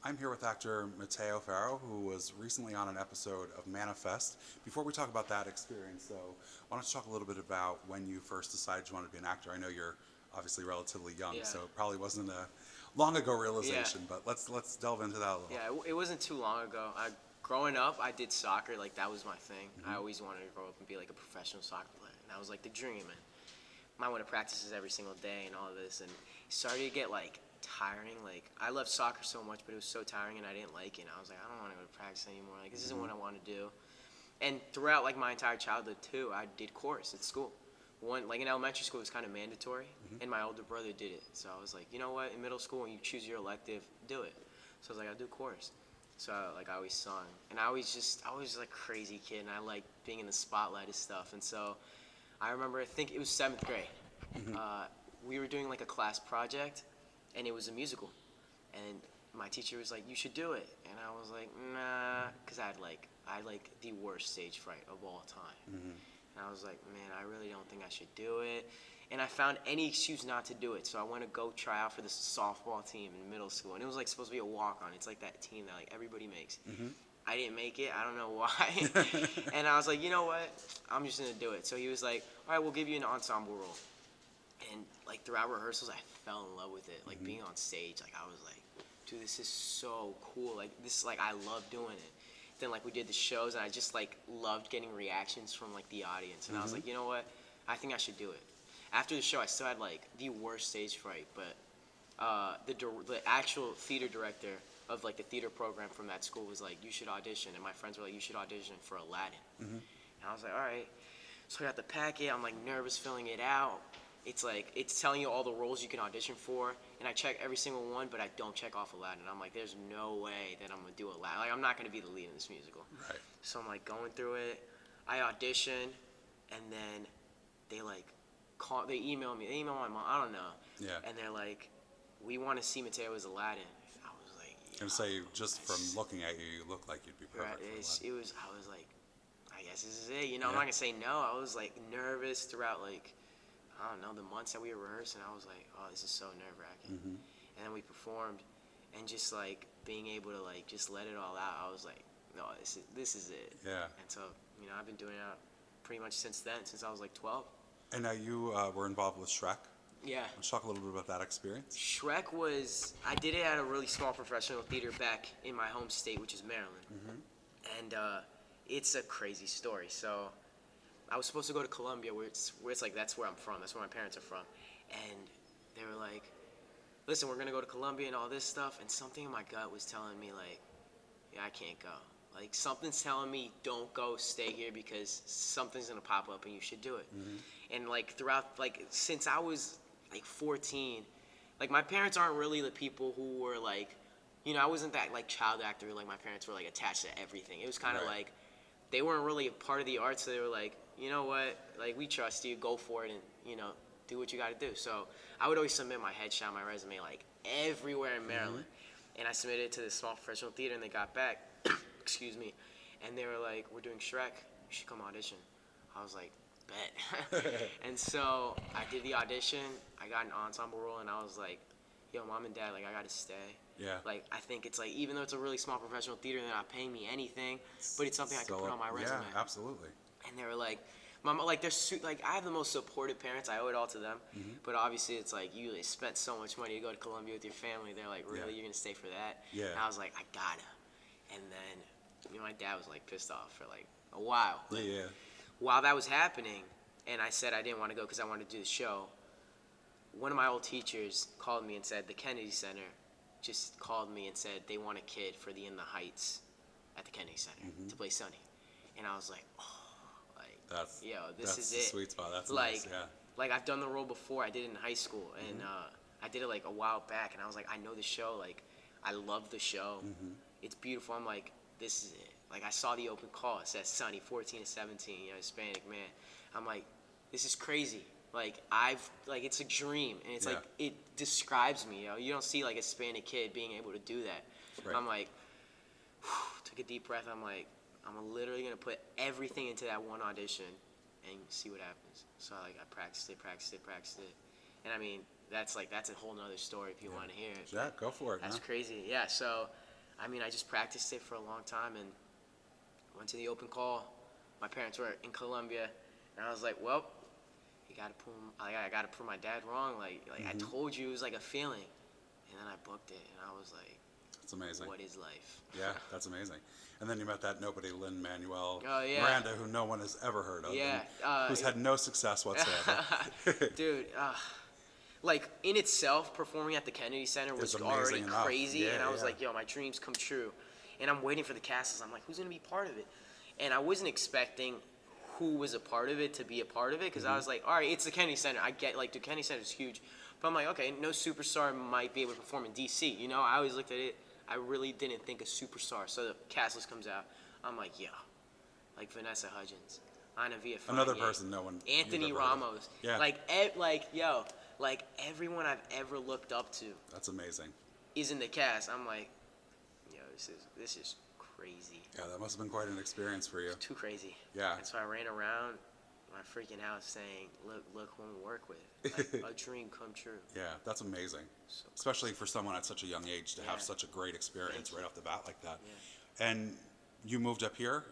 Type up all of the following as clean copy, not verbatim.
I'm here with actor Mateo Ferro, who was recently on an episode of Manifest. Before we talk about that experience, though, why don't you talk a little bit about when you first decided you wanted to be an actor? I know you're obviously relatively young, Yeah. so it probably wasn't a long ago Yeah. realization, but let's delve into that a little. Yeah, it wasn't too long ago. Growing up, I did soccer. Like, that was my thing. I Mhm. always wanted to grow up and be like a professional soccer player. And that was like the dream. And I went to practices every single day and all this. And it started to get like tiring. Like, I loved soccer so much, but it was so tiring and I didn't like it. And I was like, I don't want to go to practice anymore. Like, this isn't what I want to do. And throughout like my entire childhood too, I did chorus at school. One like in elementary school, it was kind of mandatory, and my older brother did it. So I was like, you know what? In middle school, when you choose your elective, do it. So I was like, I'll do chorus. So like I always sung, and I was like a crazy kid, and I liked being in the spotlight and stuff. And so I remember, I think it was seventh grade. We were doing like a class project, and it was a musical, and my teacher was like, you should do it, and I was like, nah, because I had like the worst stage fright of all time. And I was like, man, I really don't think I should do it. And I found any excuse not to do it. So I went to go try out for this softball team in middle school. And it was like supposed to be a walk-on. It's like that team that like everybody makes. I didn't make it. I don't know why. And I was like, you know what? I'm just going to do it. So he was like, all right, we'll give you an ensemble role. And like throughout rehearsals, I fell in love with it. Like being on stage, like I was like, dude, this is so cool. Like this, like I love doing it. Then like we did the shows, and I just like loved getting reactions from like the audience. And I was like, you know what? I think I should do it. After the show, I still had like the worst stage fright, but the actual theater director of like the theater program from that school was like, you should audition. And my friends were like, you should audition for Aladdin. And I was like, all right. So I got the packet. I'm like nervous filling it out. It's like it's telling you all the roles you can audition for, and I check every single one, but I don't check off Aladdin. I'm like, there's no way that I'm gonna do Aladdin. Like, I'm not gonna be the lead in this musical. Right. So I'm like going through it. I audition, and then they like call. They email me. They email my mom. I don't know. Yeah. And they're like, we want to see Mateo as Aladdin. I was like, And say, just from looking at you, you look like you'd be right. perfect for It was. I was like, I guess this is it. You know, I'm Yeah. not gonna say no. I was like nervous throughout like. I don't know, the months that we were rehearsing, I was like, oh, this is so nerve-wracking. And then we performed, and just like being able to like just let it all out, I was like, no, this is it. Yeah. And so, you know, I've been doing it pretty much since then, since I was like 12. And now you were involved with Shrek. Yeah. Let's talk a little bit about that experience. Shrek was, I did it at a really small professional theater back in my home state, which is Maryland. And it's a crazy story. So I was supposed to go to Columbia, where it's like, that's where I'm from. That's where my parents are from. And they were like, listen, we're going to go to Columbia and all this stuff. And something in my gut was telling me, like, yeah, I can't go. Like, something's telling me, don't go, stay here, because something's going to pop up and you should do it. And, like, throughout, like, since I was, like, 14, like, my parents aren't really the people who were, like, you know, I wasn't that, like, child actor. Like, my parents were, like, attached to everything. It was kind of Right. like, they weren't really a part of the arts, so they were like, you know what, like, we trust you, go for it, and, you know, do what you got to do. So I would always submit my headshot, my resume, like, everywhere in Maryland. And I submitted it to this small professional theater, and they got back, excuse me, and they were like, we're doing Shrek, you should come audition. I was like, bet. And so I did the audition, I got an ensemble role, and I was like, yo, mom and dad, like, I got to stay. Yeah. Like, I think it's like, even though it's a really small professional theater, they're not paying me anything, but it's something I could put on my resume. Yeah, absolutely. And they were like, Mama, like, like, I have the most supportive parents. I owe it all to them. But obviously, it's like, you spent so much money to go to Columbia with your family. They're like, really, you're going to stay for that? Yeah. And I was like, I gotta. And then, you know, my dad was, like, pissed off for, like, a while. Yeah. While that was happening, and I said I didn't want to go because I wanted to do the show, one of my old teachers called me and said, the Kennedy Center just called me and said they want a kid for the In the Heights at the Kennedy Center to play Sonny. And I was like, oh, like, That's this that's is the it. sweet spot. That's like, nice. Yeah. like, I've done the role before. I did it in high school, and I did it like a while back, and I was like, I know the show. Like, I love the show. It's beautiful. I'm like, this is it. Like, I saw the open call. It says Sonny, 14 to 17, you know, Hispanic man. I'm like, this is crazy. Like, it's a dream, and it's like, it describes me, you know. You don't see, like, a Hispanic kid being able to do that. Right. I'm like, took a deep breath. I'm like, I'm literally going to put everything into that one audition and see what happens. So, like, I practiced it. And, I mean, that's a whole nother story if you want to hear it. Yeah, go for it. That's man. crazy. Yeah, so I mean, I just practiced it for a long time and went to the open call. My parents were in Colombia, and I was like, well, I gotta prove my dad wrong. Like I told you, it was like a feeling, and then I booked it, and I was like, That's amazing. what is life? Yeah, that's amazing. And then you met that nobody, Lin-Manuel Oh, yeah. Miranda, who no one has ever heard of, Yeah, and who's had no success whatsoever. Dude, like in itself, performing at the Kennedy Center was It's already amazing enough. crazy, Yeah, and I was yeah. like, yo, my dreams come true. And I'm waiting for the castles. I'm like, who's gonna be part of it? And I wasn't expecting who was a part of it to be a part of it, because I was like, all right, it's the Kennedy Center. I get, like, the Kennedy Center is huge, but I'm like, okay, no superstar might be able to perform in DC. You know, I always looked at it. I really didn't think a superstar. So the cast list comes out. I'm like, yeah, like Vanessa Hudgens, Ana Villafane, Another person no one you've Anthony ever heard of. Ramos, Yeah. like everyone I've ever looked up to That's amazing. is in the cast. I'm like, yo, this is crazy. Yeah, that must have been quite an experience for you. Too crazy. Yeah. And so I ran around my freaking house saying, look who we work with. Like, a dream come true. Yeah, that's amazing. So Especially for someone at such a young age to have Yeah. such a great experience Thank right off the bat like that. Yeah. And you moved up here,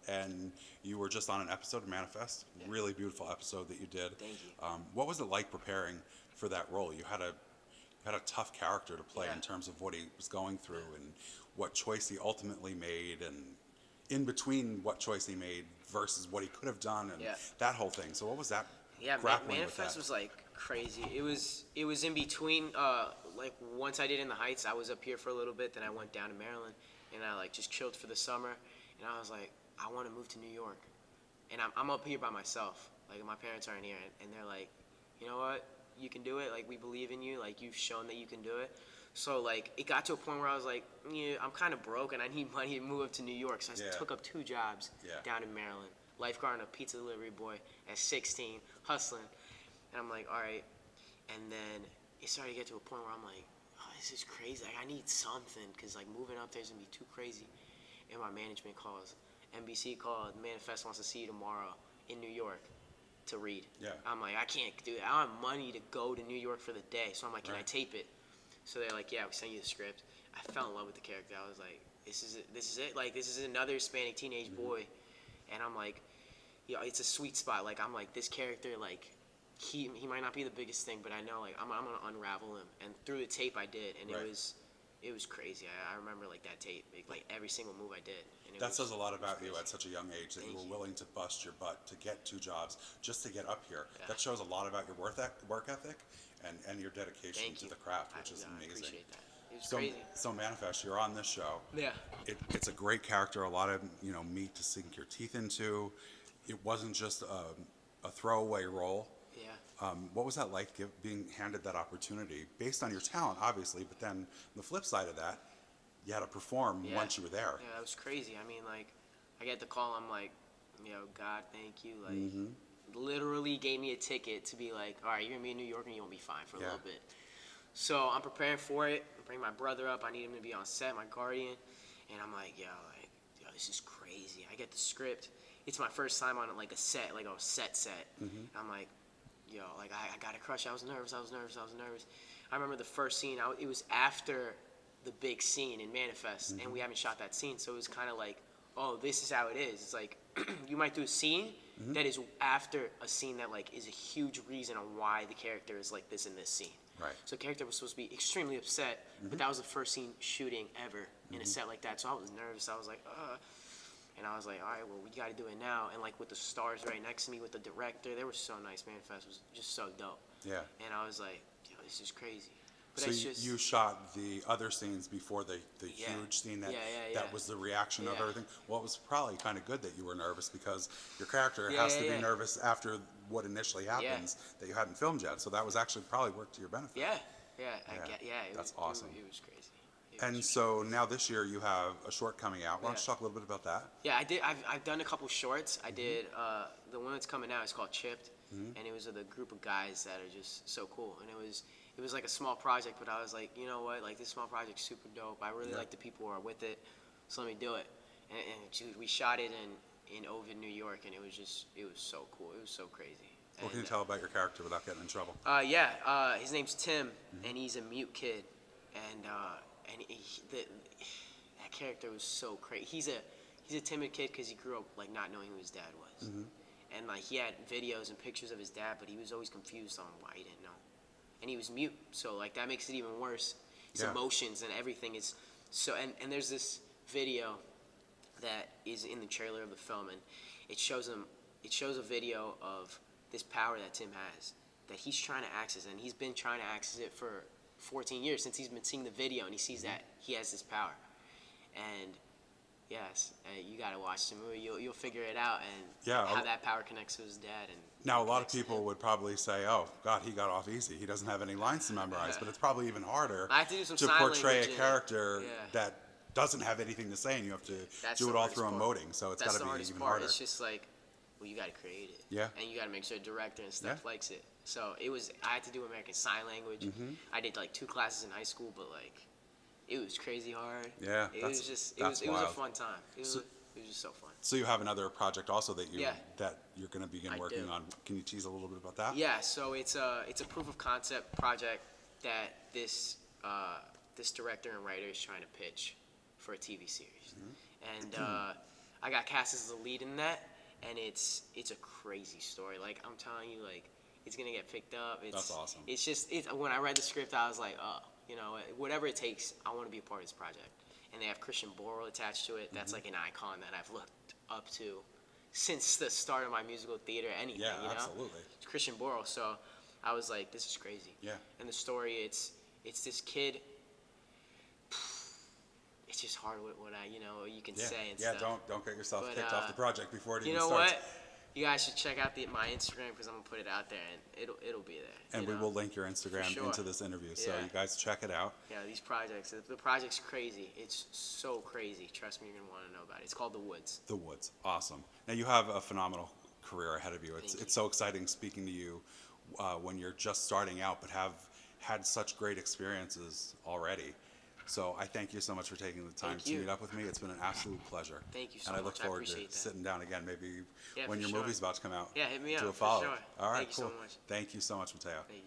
and you were just on an episode of Manifest. Yeah. Really beautiful episode that you did. Thank you. What was it like preparing for that role? You had a tough character to play Yeah. in terms of what he was going through and what choice he ultimately made, and in between what choice he made versus what he could have done, and Yeah. that whole thing. So what was that? Yeah, grappling with Manifest that? was like crazy. It was in between. Like once I did In the Heights, I was up here for a little bit. Then I went down to Maryland, and I like just chilled for the summer. And I was like, I want to move to New York, and I'm up here by myself. Like my parents aren't here, and they're like, you know what, you can do it. Like we believe in you. Like you've shown that you can do it. So like it got to a point where I was like, yeah, I'm kind of broke, and I need money to move up to New York. So I Yeah. took up 2 jobs Yeah. down in Maryland. Lifeguard and a pizza delivery boy at 16, hustling. And I'm like, all right. And then it started to get to a point where I'm like, oh, this is crazy. Like, I need something, because like moving up there is gonna be too crazy. And my management calls. NBC called. Manifest wants to see you tomorrow in New York to read. Yeah. I'm like, I can't do it. I don't have money to go to New York for the day. So I'm like, can I Right. tape it? So they're like, yeah, we sent you the script. I fell in love with the character. I was like, this is it. Like, this is another Hispanic teenage boy. And I'm like, yeah, it's a sweet spot. Like, I'm like, this character, like, he might not be the biggest thing, but I know, like, I'm gonna unravel him. And through the tape, I did, and Right. it was crazy. I remember like that tape, like every single move I did. And it That was, says a lot about you crazy. at such a young age that you Thank were you. willing to bust your butt to get 2 jobs just to get up here. Yeah. That shows a lot about your work ethic and your dedication Thank to you. the craft, which is I amazing. appreciate that. It was So, crazy. so Manifest, you're on this show. Yeah. It's a great character, a lot of meat to sink your teeth into. It wasn't just a throwaway role. Yeah. What was that like, being handed that opportunity based on your talent, obviously, but then the flip side of that, you had to perform Yeah. once you were there. Yeah, that was crazy. I mean, like, I get the call. I'm like, God, thank you. Like, Mm-hmm. literally gave me a ticket to be like, all right, you're gonna be in New York and you're gonna be fine for a Yeah. little bit. So I'm preparing for it. I bring my brother up. I need him to be on set, my guardian. And I'm like, yo, this is crazy. I get the script. It's my first time on like a set. Mm-hmm. I'm like, yo, like I got a crush. I was nervous. I remember the first scene. It was after the big scene in Manifest, Mm-hmm. and we haven't shot that scene, so it was kind of like, oh, this is how it is. It's like you might do a scene Mm-hmm. that is after a scene that like is a huge reason on why the character is like this in this scene. Right. So the character was supposed to be extremely upset, but that was the first scene shooting ever in a set like that. So I was nervous. I was like, and I was like, all right, well, we got to do it now. And like with the stars right next to me, with the director, they were so nice. Manifest was just so dope. Yeah. And I was like, yo, this is crazy. But So it's just you shot the other scenes before the Yeah. huge scene that Yeah. that was the reaction of Yeah. everything. Well, it was probably kind of good that you were nervous because your character Yeah, has yeah, to be yeah. nervous after what initially happens that you hadn't filmed yet. So that was actually probably worked to your benefit. yeah. That's awesome. It was crazy. And so now this year you have a short coming out. Why don't you Yeah. talk a little bit about that? Yeah, I did. I've done a couple shorts. I did. The one that's coming out is called Chipped, and it was with a group of guys that are just so cool. And it was like a small project, but I was like, you know what? Like this small project's super dope. I really Yeah. like the people who are with it, so let me do it. And dude, we shot it in Ovid, New York, and it was so cool. It was so crazy. What can you And, tell about your character without getting in trouble? his name's Tim, and he's a mute kid, and character was so crazy. He's a timid kid because he grew up like not knowing who his dad was, and like he had videos and pictures of his dad, but he was always confused on why he didn't know, and he was mute. So like that makes it even worse. His emotions and everything is so. And there's this video that is in the trailer of the film, and it shows a video of this power that Tim has that he's trying to access, and he's been trying to access it for 14 years since he's been seeing the video, and he sees that he has this power. And yes, you got to watch the movie. You'll figure it out, and how that power connects to his dad. And now, a lot of people would probably say, "Oh, God, he got off easy. He doesn't have any lines to memorize." But it's probably even harder I have to do some to sign portray a language character that doesn't have anything to say, and you have to do it all through emoting. So it's got to be even harder. It's just like, well, you got to create it. Yeah. And you got to make sure the director and stuff likes it. So I had to do American Sign Language. I did like 2 classes in high school, but like, it was crazy hard. Yeah. It was a fun time. It was just so fun. So you have another project also that you're going to begin working on. Can you tease a little bit about that? Yeah. So it's a proof of concept project that this director and writer is trying to pitch for a TV series, and I got cast as the lead in that, and it's a crazy story. Like I'm telling you, like it's gonna get picked up. That's awesome. It's just when I read the script, I was like, oh, whatever it takes, I want to be a part of this project. And they have Christian Borle attached to it. That's like an icon that I've looked up to since the start of my musical theater. Anything, yeah, absolutely. It's Christian Borle. So I was like, this is crazy. Yeah. And the story, it's this kid. It's just hard what you can say and stuff. Don't get yourself kicked off the project before it even starts. You know what? You guys should check out my Instagram because I'm gonna put it out there and it'll be there. And we will link your Instagram into this interview, so you guys check it out. Yeah, these projects. The project's crazy. It's so crazy. Trust me, you're gonna want to know about it. It's called The Woods. The Woods, awesome. Now you have a phenomenal career ahead of you. It's so exciting speaking to you when you're just starting out, but have had such great experiences already. So I thank you so much for taking the time to meet up with me. It's been an absolute pleasure. Thank you so much. And I look forward to that. sitting down again, maybe when your sure. movie's about to come out. Yeah, hit me up. Do a follow. For sure. All right, Thank you cool. so much. Thank you so much, Mateo. Thank you.